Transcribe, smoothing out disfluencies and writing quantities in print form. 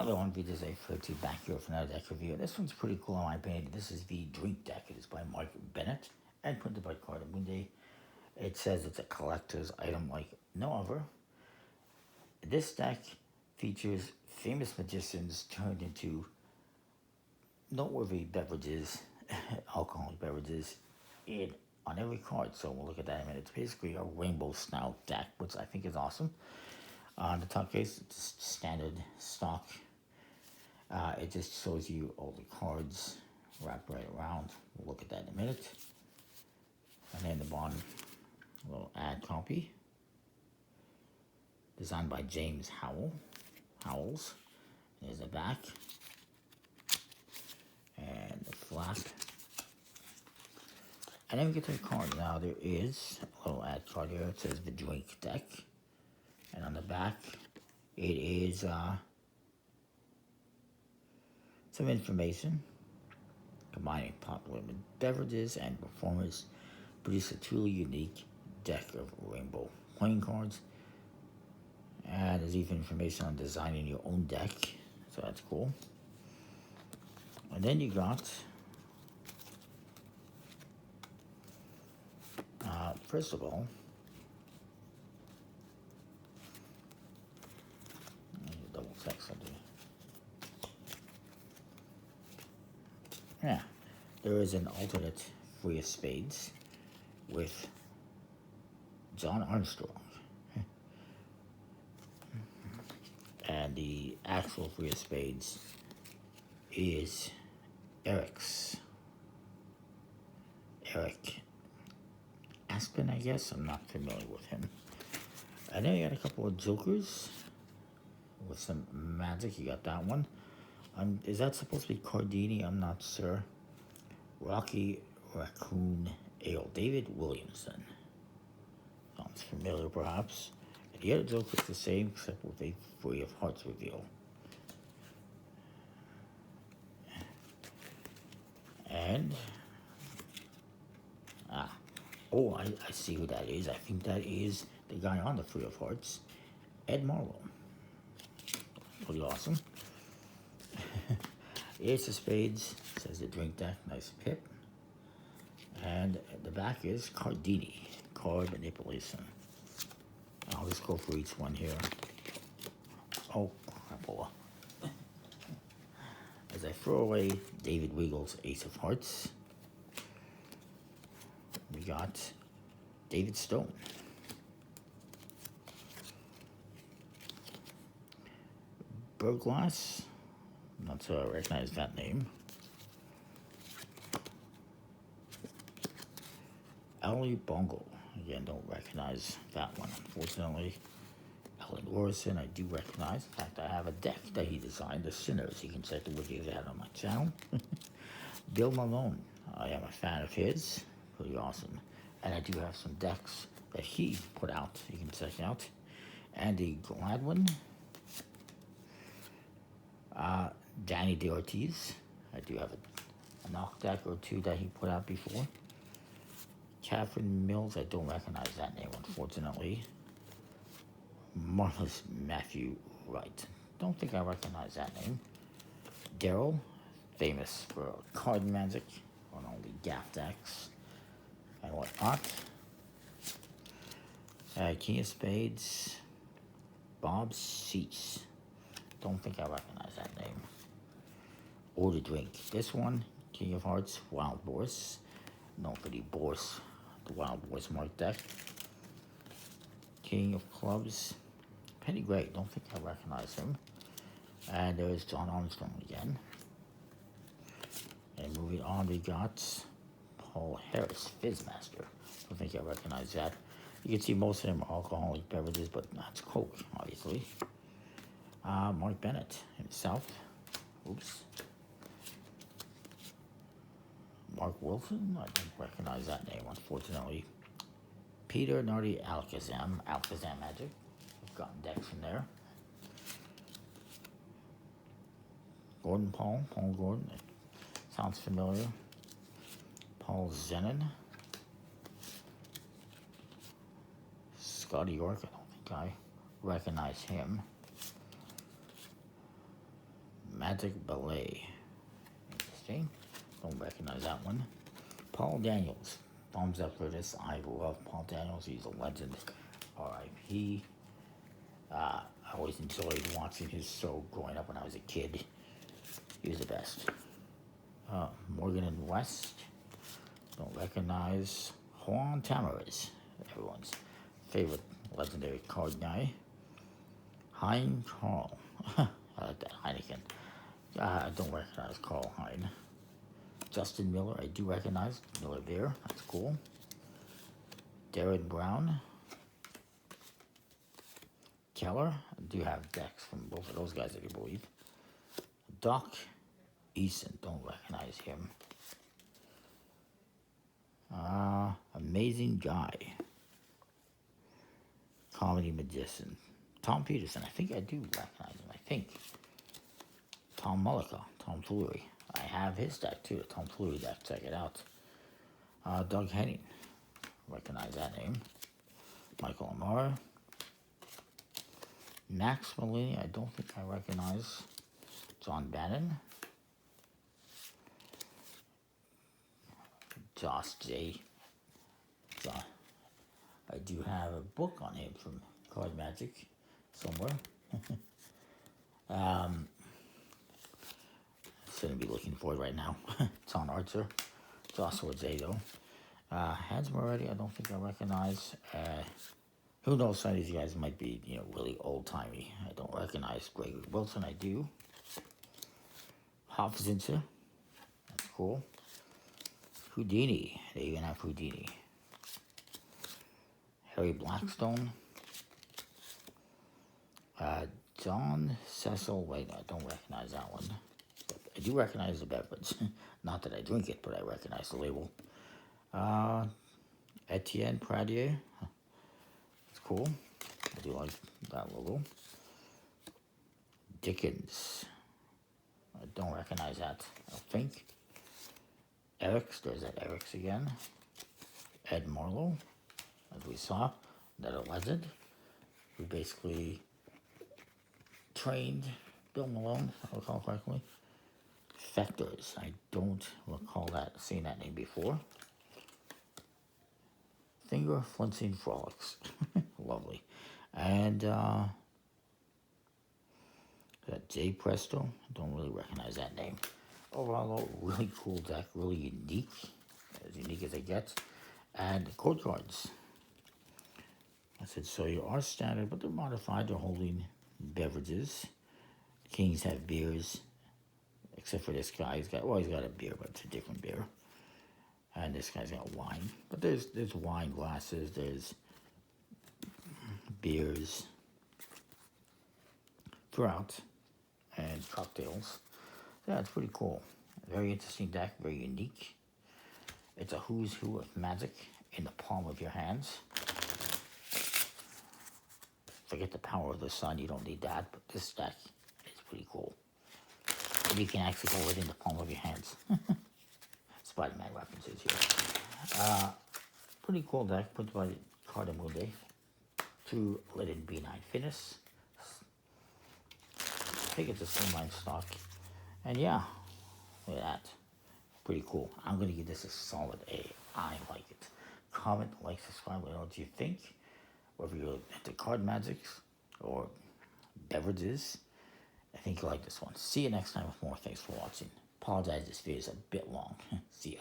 Another one we just referred to back here for another deck review. This one's pretty cool in my opinion. This is the Drink deck. It is by Mark Bennett and printed by Cartamundi. It says it's a collector's item like no other. This deck features famous magicians turned into noteworthy beverages, alcoholic beverages, on every card. So we'll look at that in a minute. It's basically a rainbow style deck, which I think is awesome. On the top case, it's standard stock. It just shows you all the cards wrapped right around. We'll look at that in a minute. And then the bottom, a little ad copy. Designed by James Howells. There's the back. And the flap. And then we get to the card. Now there is a little ad card here. It says the Drink deck. And on the back, it is some information. Combining popular beverages and performers produce a truly unique deck of rainbow playing cards. And there's even information on designing your own deck. So that's cool. And then you got, first of all, double check something. Yeah, there is an alternate Three of Spades with John Armstrong. And the actual Three of Spades is Eric Aspen, I guess. I'm not familiar with him. And then you got a couple of jokers with some magic. You got that one. Is that supposed to be Cardini? I'm not sure. Rocky Raccoon Ale. David Williamson. Sounds familiar, perhaps. And the other joke is the same, except with a Three of Hearts reveal. And, I see who that is. I think that is the guy on the Three of Hearts, Ed Marlowe. Pretty awesome. Ace of Spades, says the Drink deck, nice pip. And the back is Cardini, card manipulation. I'll just go for each one here. Oh, crapola. As I throw away David Weagle's Ace of Hearts, we got David Stone. Burglass, not sure I recognize that name. Ali Bongo, again, don't recognize that one, unfortunately. Alan Orson, I do recognize. In fact, I have a deck that he designed, The Sinners. You can check the wiki of that on my channel. Bill Malone, I am a fan of his. Pretty awesome. And I do have some decks that he put out. You can check out. Andy Gladwin. Danny DeOrtiz. I do have a knock deck or two that he put out before. Catherine Mills, I don't recognize that name, unfortunately. Marvelous Matthew Wright. Don't think I recognize that name. Daryl, famous for card magic on all the gaff decks and whatnot. King of Spades, Bob Cease. Don't think I recognize that name. Or the Drink. This one, King of Hearts, Wild Boars. Known for the Boars, the Wild Boars Mark deck. King of Clubs, Penny Gray. Don't think I recognize him. And there's John Armstrong again. And moving on, we got Paul Harris, Fizzmaster. Don't think I recognize that. You can see most of them are alcoholic beverages, but that's Coke, obviously. Mark Bennett himself. Oops. Mark Wilson, I don't recognize that name, unfortunately. Peter Nardi Alakazam Magic. I've gotten decks from there. Paul Gordon, sounds familiar. Paul Zenon. Scotty York, I don't think I recognize him. Magic Ballet. Interesting. Don't recognize that one. Paul Daniels. Thumbs up for this. I love Paul Daniels. He's a legend. R.I.P. I always enjoyed watching his show growing up when I was a kid. He was the best. Morgan and West. Don't recognize. Juan Tamariz. Everyone's favorite legendary card guy. Hein Carl. I like that. Heineken. I don't recognize Carl Hein. Justin Miller, I do recognize. Miller Beer, that's cool. Darren Brown. Keller, I do have decks from both of those guys, if you believe. Doc Eason, don't recognize him. Amazing Guy. Comedy Magician. Tom Peterson, I think I do recognize him, I think. Tom Mullica, Tom Fleary. I have his deck too, the Tom Fleary deck, check it out. Doug Henning, recognize that name. Michael Amara. Max Malini, I don't think I recognize. John Bannon. Josh J. I do have a book on him from Card Magic somewhere. Shouldn't be looking for it right now. It's on Archer. Joshua J. though. Hans Moretti, I don't think I recognize. Who knows, some of these guys might be, really old-timey. I don't recognize. Gregory Wilson, I do. Hofzinser, that's cool. Houdini, they even have Houdini. Harry Blackstone. John Cecil, wait, I don't recognize that one. But I do recognize the beverage. Not that I drink it, but I recognize the label. Etienne Pradier. It's cool. I do like that logo. Dickens. I don't recognize that, I think. Eric's, there's that Eric's again. Ed Marlowe, as we saw, another legend, who basically trained Bill Malone, if I recall correctly. Fectors, I don't recall seeing that name before. Finger Flinching Frolics, lovely. And that J Presto, don't really recognize that name. Overall, really cool deck, really unique as it gets. And the code cards. I said, so you are standard, but they're modified. They're holding beverages. Kings have beers, except for this guy. He's got a beer, but it's a different beer. And this guy's got wine. But there's wine glasses, there's beers throughout, and cocktails. Yeah, it's pretty cool. Very interesting deck, very unique. It's a who's who of magic in the palm of your hands. Forget the power of the sun, you don't need that, but this deck is pretty cool. And you can actually hold it in the palm of your hands. Spider-Man references here. Pretty cool deck, put by Cartamundi. 2 Leaded B9 Finis. I think it's a slimline stock. And yeah, look at that. Pretty cool. I'm going to give this a solid A. I like it. Comment, like, subscribe, let me know what you think. Whether you're into card magics or beverages, I think you'll like this one. See you next time with more. Thanks for watching. Apologize, this video is a bit long. See ya.